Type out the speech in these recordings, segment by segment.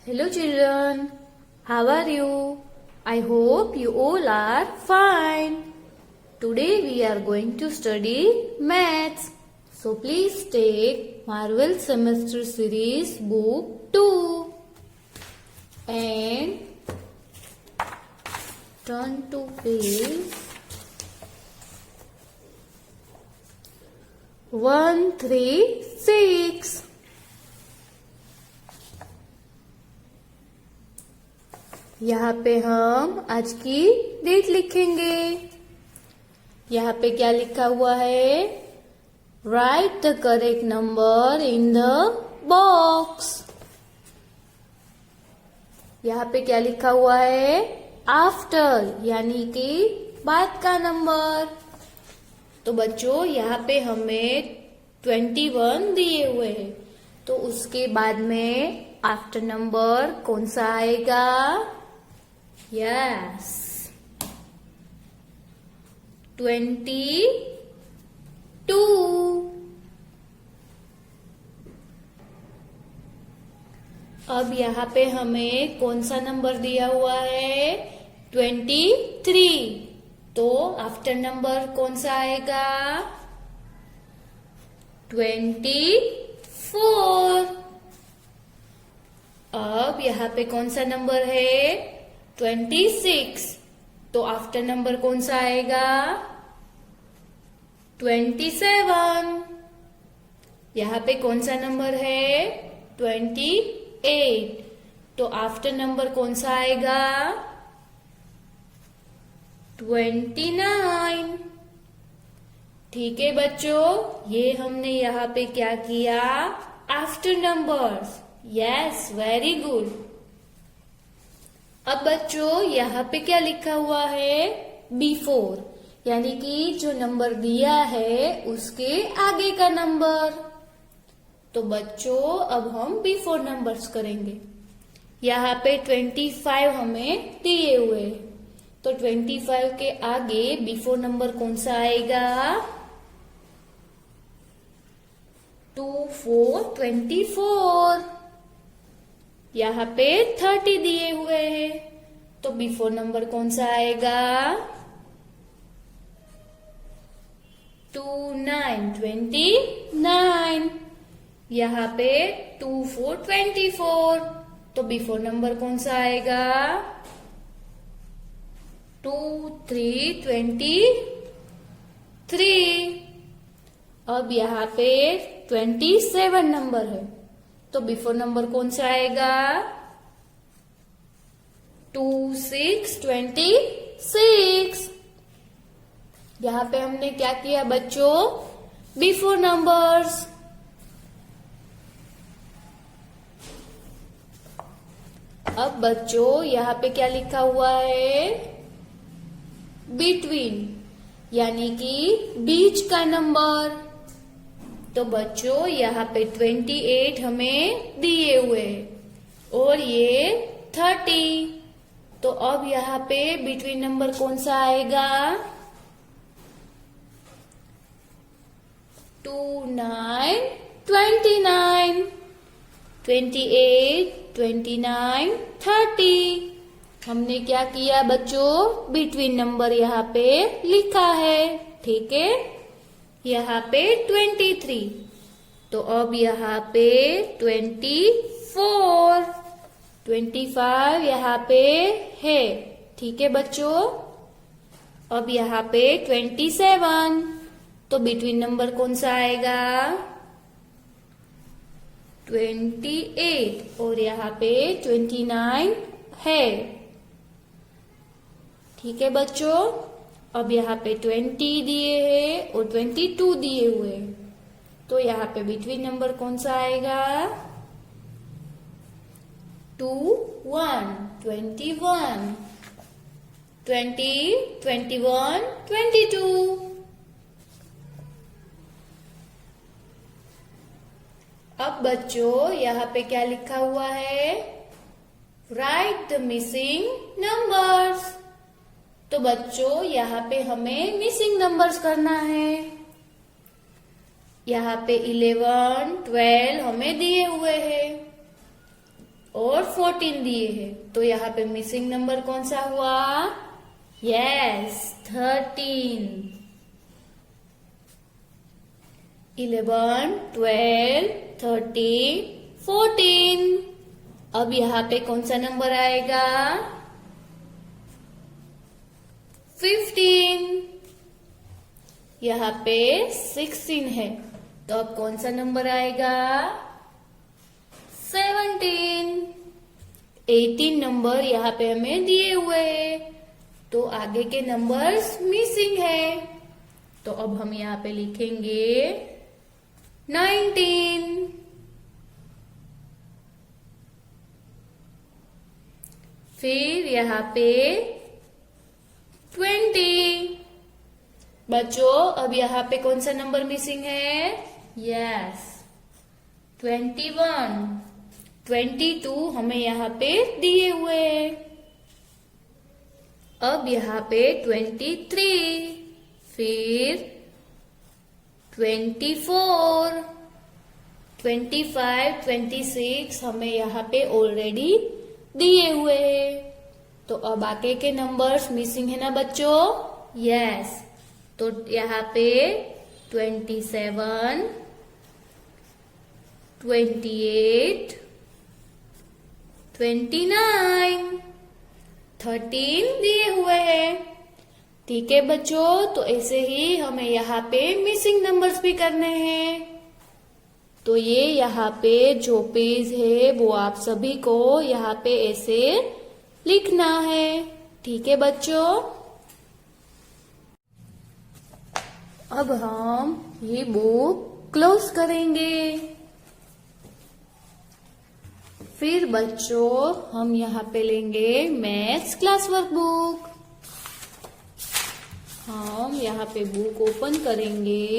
Hello children, how are you? I hope you all are fine. Today we are going to study maths. So please take Marvel Semester Series book 2 and turn to page 136. यहाँ पे हम आज की date लिखेंगे। यहाँ पे क्या लिखा हुआ है? Right the correct number in the box. यहाँ पे क्या लिखा हुआ है? आफ्टर यानी कि बाद का नंबर। तो बच्चों यहाँ पे हमें 21 दिए हुए हैं, तो उसके बाद में आफ्टर नंबर कौन सा आएगा? Yes, 22. अब यहाँ पे हमें कौन सा नंबर दिया हुआ है? 23. तो आफ्टर नंबर कौन सा आएगा? 24. अब यहाँ पे कौन सा नंबर है? 26. तो आफ्टर नंबर कौन सा आएगा? 27. यहाँ पे कौन सा नंबर है? 28. तो आफ्टर नंबर कौन सा आएगा? 29. ठीक है बच्चों, ये हमने यहाँ पे क्या किया? After numbers. Yes, very good. अब बच्चों यहाँ पे क्या लिखा हुआ है? बिफोर, यानी कि जो नंबर दिया है उसके आगे का नंबर। तो बच्चों अब हम बिफोर नंबर्स करेंगे। यहाँ पे 25 हमें दिए हुए, तो 25 के आगे बिफोर नंबर कौन सा आएगा? 24. यहाँ पे 30 दिए हुए हैं, तो बिफोर नंबर कौन सा आएगा? 29. यहाँ पे 24. तो बिफोर नंबर कौन सा आएगा? 23. अब यहाँ पे 27 नंबर है, तो बिफोर नंबर कौन सा आएगा? 26. यहाँ पे हमने क्या किया बच्चों? Before numbers. अब बच्चों यहाँ पे क्या लिखा हुआ है? बिटवीन, यानी कि बीच का नंबर। तो बच्चों यहाँ पे 28 हमें दिए हुए और ये 30। तो अब यहाँ पे बिटवीन नंबर कौन सा आएगा? 29, 29, 28, 29, 30। हमने क्या किया बच्चों? बिटवीन नंबर यहाँ पे लिखा है, ठीक है। यहाँ पे 23, तो अब यहाँ पे 24, 25 यहाँ पे है, ठीक है बच्चों। अब यहाँ पे 27, तो बिटवीन नंबर कौन सा आएगा? 28 और यहाँ पे 29 है, ठीक है बच्चों। अब यहाँ पे 20 दिए हैं और 22 दिए हुए हैं, तो यहाँ पे बिटवीन नंबर कौन सा आएगा? 21, 21, 20, 21, 22। अब बच्चों यहाँ पे क्या लिखा हुआ है? Right the missing numbers. तो बच्चों यहाँ पे हमें मिसिंग नंबर्स करना है। यहाँ पे 11, 12 हमें दिए हुए हैं और 14 दिए हैं, तो यहाँ पे मिसिंग नंबर कौन सा हुआ? यस, 13। 11, 12, 13, 14। अब यहाँ पे कौन सा नंबर आएगा? 15। यहाँ पे 16 है, तो अब कौन सा नंबर आएगा? 17। 18 नंबर यहाँ पे हमें दिए हुए हैं, तो आगे के नंबर्स मिसिंग है, तो अब हम यहाँ पे लिखेंगे 19। फिर यहाँ पे 20। बच्चों, अब यहाँ पे कौन सा नंबर मिसिंग है? यस, 21। 22 हमें यहाँ पे दिए हुए हैं। अब यहाँ पे 23, फिर 24, 25, 26 हमें यहाँ पे ऑलरेडी दिए हुए हैं, तो अब आगे के नंबर्स मिसिंग है ना बच्चों? यस, तो यहाँ पे 27, 28, 29, 13 दिए हुए हैं। ठीक है बच्चों, तो ऐसे ही हमें यहाँ पे मिसिंग नंबर्स भी करने हैं। तो ये यहाँ पे जो पेज है वो आप सभी को यहाँ पे ऐसे लिखना है। ठीक है बच्चों, अब हम ये बुक क्लोज करेंगे। फिर बच्चों हम यहाँ पे लेंगे मैथ्स क्लास वर्क बुक। हम यहाँ पे बुक ओपन करेंगे,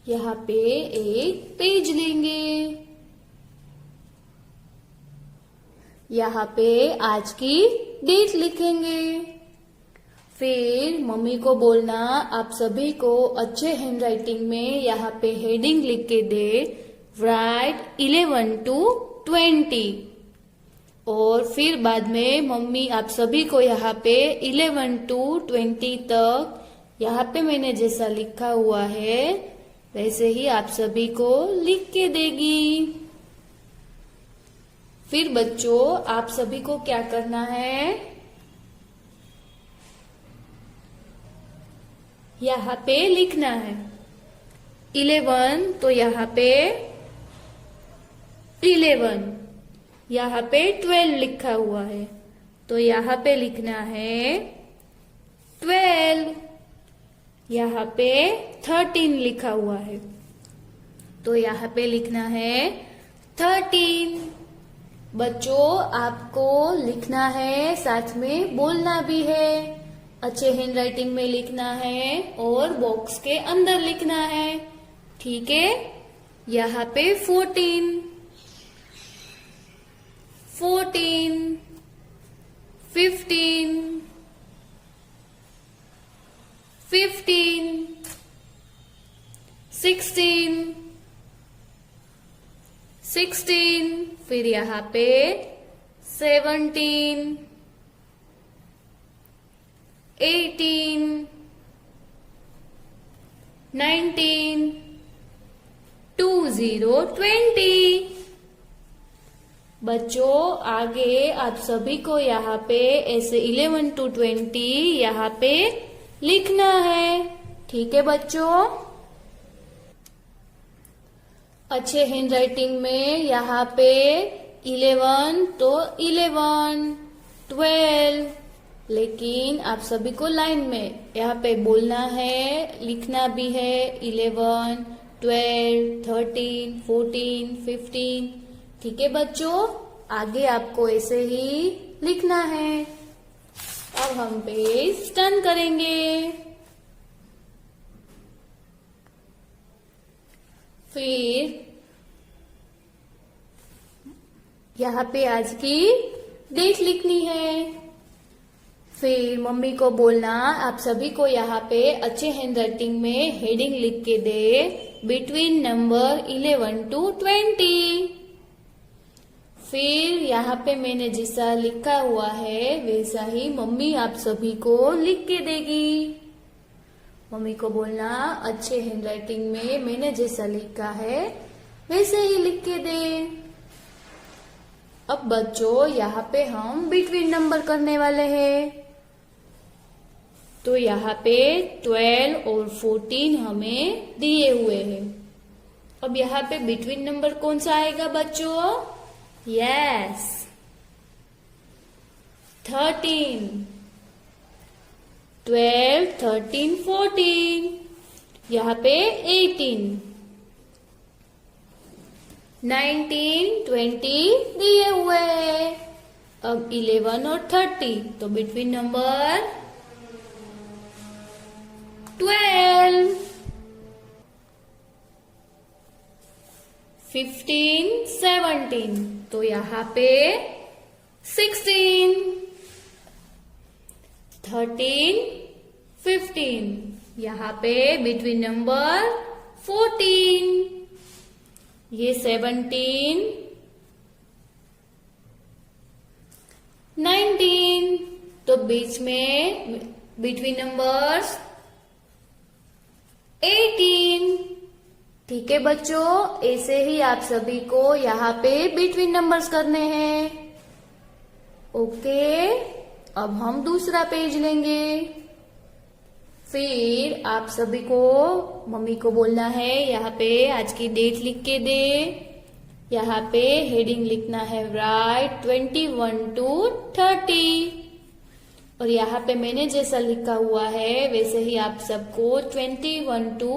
यहाँ पे एक पेज लेंगे, यहाँ पे आज की डेट लिखेंगे। फिर मम्मी को बोलना आप सभी को अच्छे हैंडराइटिंग में यहाँ पे हेडिंग लिख के दे, राइट 11 to 20। और फिर बाद में मम्मी आप सभी को यहाँ पे 11 to 20 तक यहाँ पे मैंने जैसा लिखा हुआ है वैसे ही आप सभी को लिख के देगी। फिर बच्चों आप सभी को क्या करना है, यहाँ पे लिखना है 11, तो यहाँ पे 11, यहाँ पे 12 लिखा हुआ है, तो यहाँ पे लिखना है 12। यहाँ पे 13 लिखा हुआ है, तो यहाँ पे लिखना है 13। बच्चों आपको लिखना है, साथ में बोलना भी है, अच्छे हैंडराइटिंग में लिखना है और बॉक्स के अंदर लिखना है। ठीक है, यहाँ पे 14, 14, 15, 15, 16, 16, फिर यहाँ पे 17, 18, 19, 20, 20। बच्चों आगे आप सभी को यहाँ पे ऐसे 11 to 20 यहाँ पे लिखना है। ठीक है बच्चों, अच्छे हैंडराइटिंग में यहाँ पे 11 तो 11, 12, लेकिन आप सभी को लाइन में यहाँ पे बोलना है, लिखना भी है 11, 12, 13, 14, 15। ठीक है बच्चों, आगे आपको ऐसे ही लिखना है। अब हम पेज टर्न करेंगे। फिर यहाँ पे आज की डेट लिखनी है। फिर मम्मी को बोलना आप सभी को यहाँ पे अच्छे हैंडराइटिंग में हेडिंग लिख के दे, बिटवीन नंबर 11 to 20। यहाँ पे मैंने जैसा लिखा हुआ है वैसा ही मम्मी आप सभी को लिख के देगी। मम्मी को बोलना अच्छे हैंडराइटिंग में मैंने जैसा लिखा है वैसे ही लिख के दे। अब बच्चों यहाँ पे हम बिटवीन नंबर करने वाले हैं। तो यहाँ पे 12 और 14 हमें दिए हुए हैं। अब यहाँ पे बिटवीन नंबर कौन सा आएगा बच्चों? यस, 13, 12, 13, 14। यहाँ पे 18, 19, 20 दिए हुए हैं। अब 11 और 30, तो बिटवीन नंबर 12, 15, 17, तो यहाँ पे 16, 13, 15, यहाँ पे बिटवीन नंबर 14, ये 17, 19, तो बीच में बिटवीन नंबर्स 18। ठीक है बच्चों, ऐसे ही आप सभी को यहाँ पे बिटवीन नंबर्स करने हैं। ओके, अब हम दूसरा पेज लेंगे। फिर आप सभी को मम्मी को बोलना है यहाँ पे आज की डेट लिख के दे। यहाँ पे हेडिंग लिखना है राइट 21 to 30। और यहाँ पे मैंने जैसा लिखा हुआ है वैसे ही आप सबको 21 to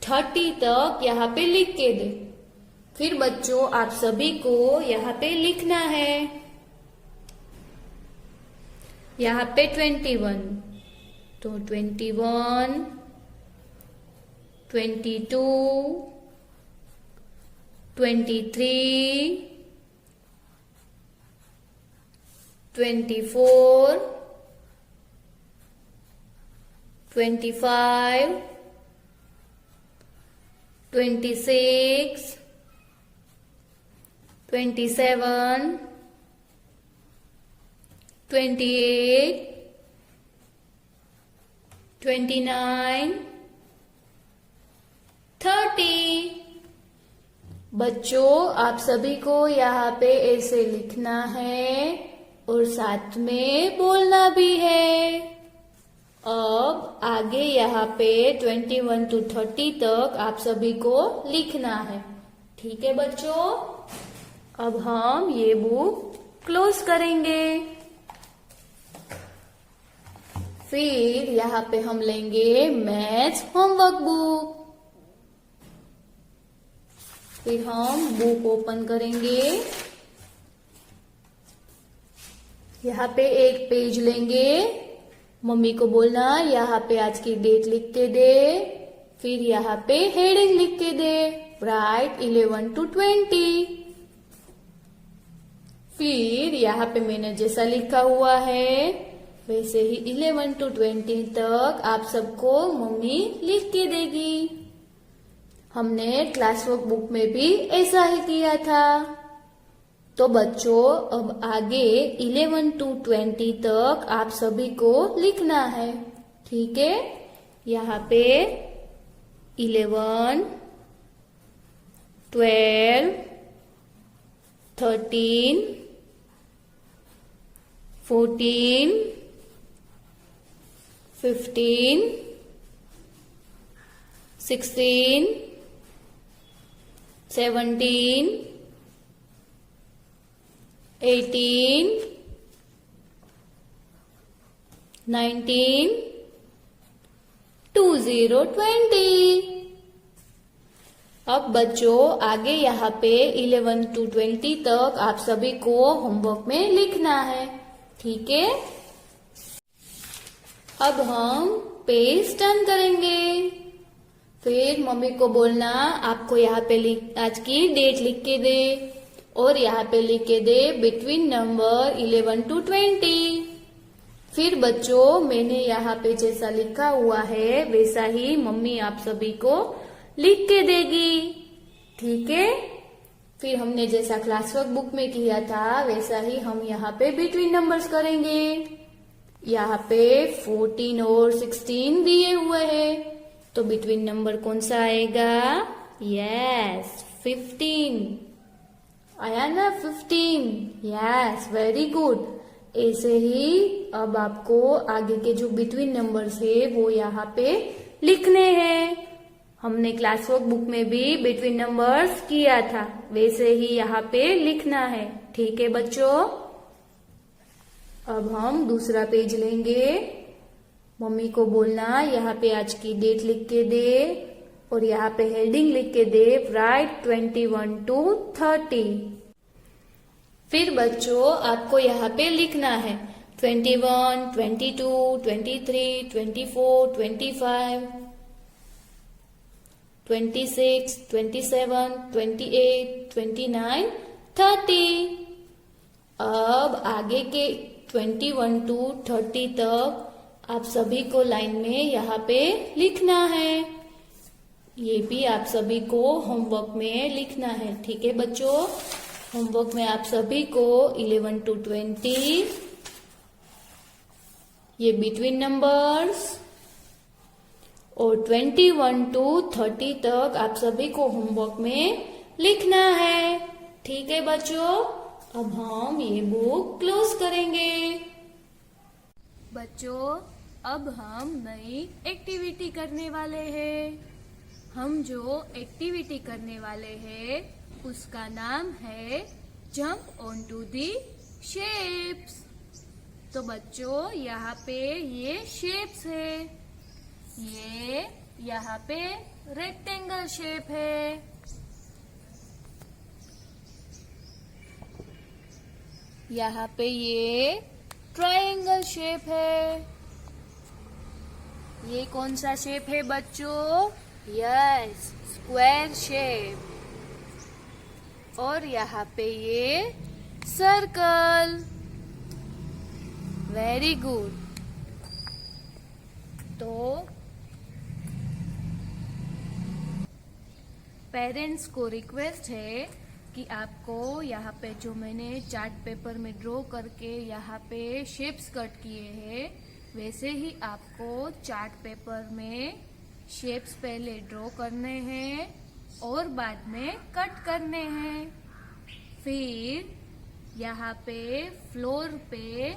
30 तक यहाँ पे लिख के दे। फिर बच्चों आप सभी को यहाँ पे लिखना है। यहाँ पे 21, तो 21, 22, 23, 24, 25, 26, 27, 28, 29, 30। बच्चों आप सभी को यहाँ पे ऐसे लिखना है और साथ में बोलना भी है। अब आगे यहाँ पे 21 to 30 तक आप सभी को लिखना है। ठीक है बच्चों, अब हम ये बुक क्लोज करेंगे। फिर यहाँ पे हम लेंगे मैथ्स होमवर्क बुक। फिर हम बुक ओपन करेंगे। यहाँ पे एक पेज लेंगे। मम्मी को बोलना यहाँ पे आज की डेट लिख के दे। फिर यहाँ पे हेडिंग लिख के दे राइट 11 to 20। फिर यहाँ पे मैंने जैसा लिखा हुआ है वैसे ही 11 to 20 तक आप सबको मम्मी लिख के देगी। हमने क्लास वर्क बुक में भी ऐसा ही किया था। तो बच्चों अब आगे 11 to 20 तक आप सभी को लिखना है। ठीक है, यहाँ पे 11, 12, 13, 14, 15, 16, 17, 18, 19, 20, 20। अब बच्चों आगे यहाँ पे 11 to 20 तक आप सभी को होमवर्क में लिखना है। ठीक है, अब हम पेज टर्न करेंगे। फिर मम्मी को बोलना आपको यहाँ पे आज की डेट लिख के दे और यहाँ पे लिख के दे बिटवीन नंबर 11 to 20। फिर बच्चों मैंने यहाँ पे जैसा लिखा हुआ है वैसा ही मम्मी आप सभी को लिख के देगी। ठीक है, फिर हमने जैसा क्लास वर्क बुक में किया था वैसा ही हम यहाँ पे बिटवीन नंबर्स करेंगे। यहाँ पे 14 और 16 दिए हुए हैं, तो बिटवीन नंबर कौन सा आएगा? यस, 15 आया ना, 15। Yes, very good. ऐसे ही अब आपको आगे के जो बिटवीन नंबर्स है वो यहाँ पे लिखने हैं। हमने क्लास वर्क बुक में भी बिटवीन नंबर्स किया था, वैसे ही यहाँ पे लिखना है। ठीक है बच्चों, अब हम दूसरा पेज लेंगे। मम्मी को बोलना यहाँ पे आज की डेट लिख के दे और यहाँ पे हेडिंग लिख के दे, राइट 21 to 30। फिर बच्चों आपको यहाँ पे लिखना है 21, 22, 23, 24, 25, 26, 27, 28, 29, 30। अब आगे के 21 to 30 तक आप सभी को लाइन में यहाँ पे लिखना है। ये भी आप सभी को होमवर्क में लिखना है। ठीक है बच्चों, होमवर्क में आप सभी को 11 to 20 ये बिटवीन नंबर्स और 21 to 30 तक आप सभी को होमवर्क में लिखना है। ठीक है बच्चों, अब हम ये बुक क्लोज करेंगे। बच्चों अब हम नई एक्टिविटी करने वाले हैं। हम जो एक्टिविटी करने वाले हैं उसका नाम है jump on to the shapes. तो बच्चों यहाँ पे ये शेप्स है। ये यहाँ पे रेक्टेंगल शेप है, यहाँ पे ये ट्रायंगल शेप है। ये कौन सा शेप है बच्चों? Yes, square shape. और यहाँ पे ये सर्कल। Very good. तो पेरेंट्स को रिक्वेस्ट है कि आपको यहाँ पे जो मैंने चार्ट पेपर में ड्रॉ करके यहाँ पे शेप्स कट किए हैं वैसे ही आपको चार्ट पेपर में शेप्स पहले ड्रॉ करने हैं और बाद में कट करने हैं। फिर यहाँ पे फ्लोर पे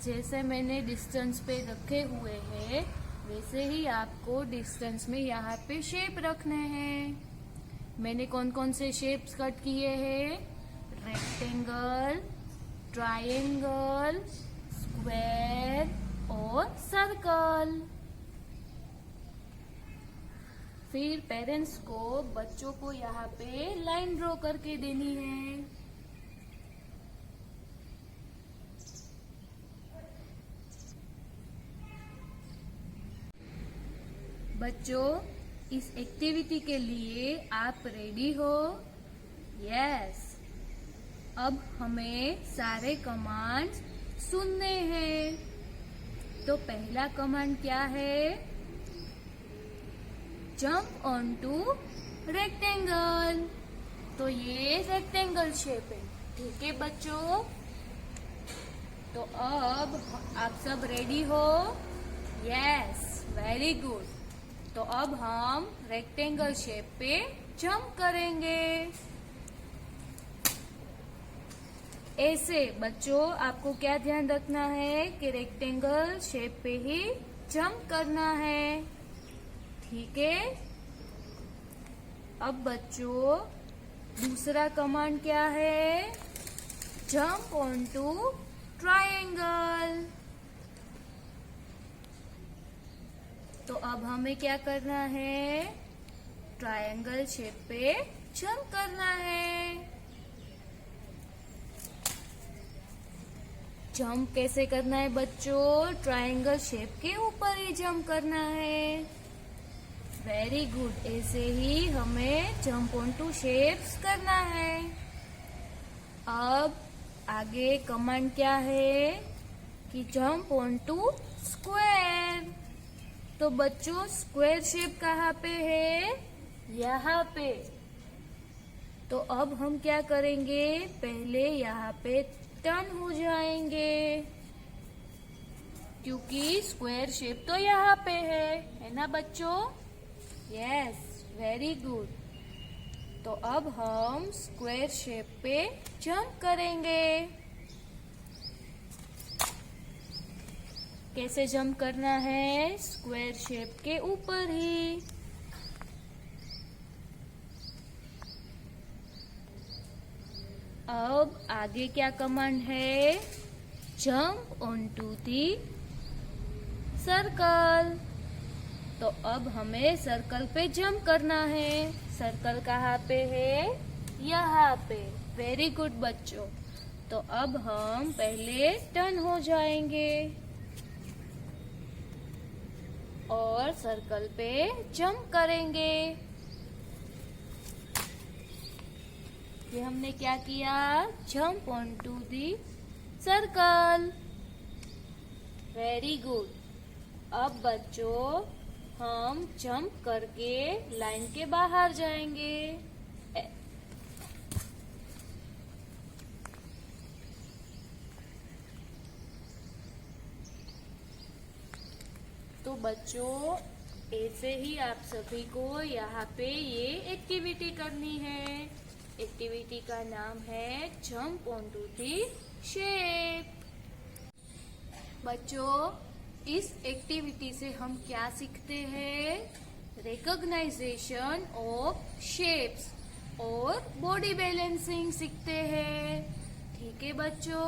जैसे मैंने डिस्टेंस पे रखे हुए हैं वैसे ही आपको डिस्टेंस में यहाँ पे शेप रखने हैं। मैंने कौन कौन से शेप्स कट किए हैं? रेक्टेंगल, ट्रायंगल, स्क्वायर और सर्कल। फिर पेरेंट्स को बच्चों को यहाँ पे लाइन ड्रॉ करके देनी है। बच्चों इस एक्टिविटी के लिए आप रेडी हो? यस। अब हमें सारे कमांड्स सुनने हैं। तो पहला कमांड क्या है? Jump on to rectangle. तो ये रेक्टेंगल शेप है। ठीक है बच्चों, तो अब आप सब रेडी हो? Yes, very good. तो अब हम रेक्टेंगल शेप पे जंप करेंगे। ऐसे बच्चों आपको क्या ध्यान रखना है कि रेक्टेंगल शेप पे ही जंप करना है। ठीक है। अब बच्चों दूसरा कमांड क्या है? Jump on to triangle. तो अब हमें क्या करना है? ट्रायंगल शेप पे जंप करना है। जंप कैसे करना है बच्चों? ट्रायंगल शेप के ऊपर ही जंप करना है। Very good. ऐसे ही हमें जंप ऑन टू शेप्स करना है। अब आगे कमांड क्या है कि जंप ऑन टू स्क्वायर। तो बच्चों स्क्वायर शेप कहाँ पे है? यहाँ पे। तो अब हम क्या करेंगे, पहले यहाँ पे टर्न हो जाएंगे क्योंकि स्क्वायर शेप तो यहाँ पे है ना बच्चों? Yes, very good. तो अब हम स्क्वायर शेप पे जंप करेंगे। कैसे जंप करना है? स्क्वायर शेप के ऊपर ही। अब आगे क्या कमांड है? Jump onto the circle. तो अब हमें सर्कल पे जंप करना है। सर्कल कहाँ पे है? यहाँ पे। वेरी गुड बच्चों। तो अब हम पहले टर्न हो जाएंगे और सर्कल पे जंप करेंगे। ये हमने क्या किया? Jump on to the circle. Very good. अब बच्चों हम जंप करके लाइन के बाहर जाएंगे। तो बच्चों ऐसे ही आप सभी को यहाँ पे ये एक्टिविटी करनी है। एक्टिविटी का नाम है जंप ऑनटू दी शेप। बच्चों इस एक्टिविटी से हम क्या सीखते हैं? रिकॉग्नाइजेशन ऑफ शेप्स और बॉडी बैलेंसिंग सीखते हैं। ठीक है बच्चों।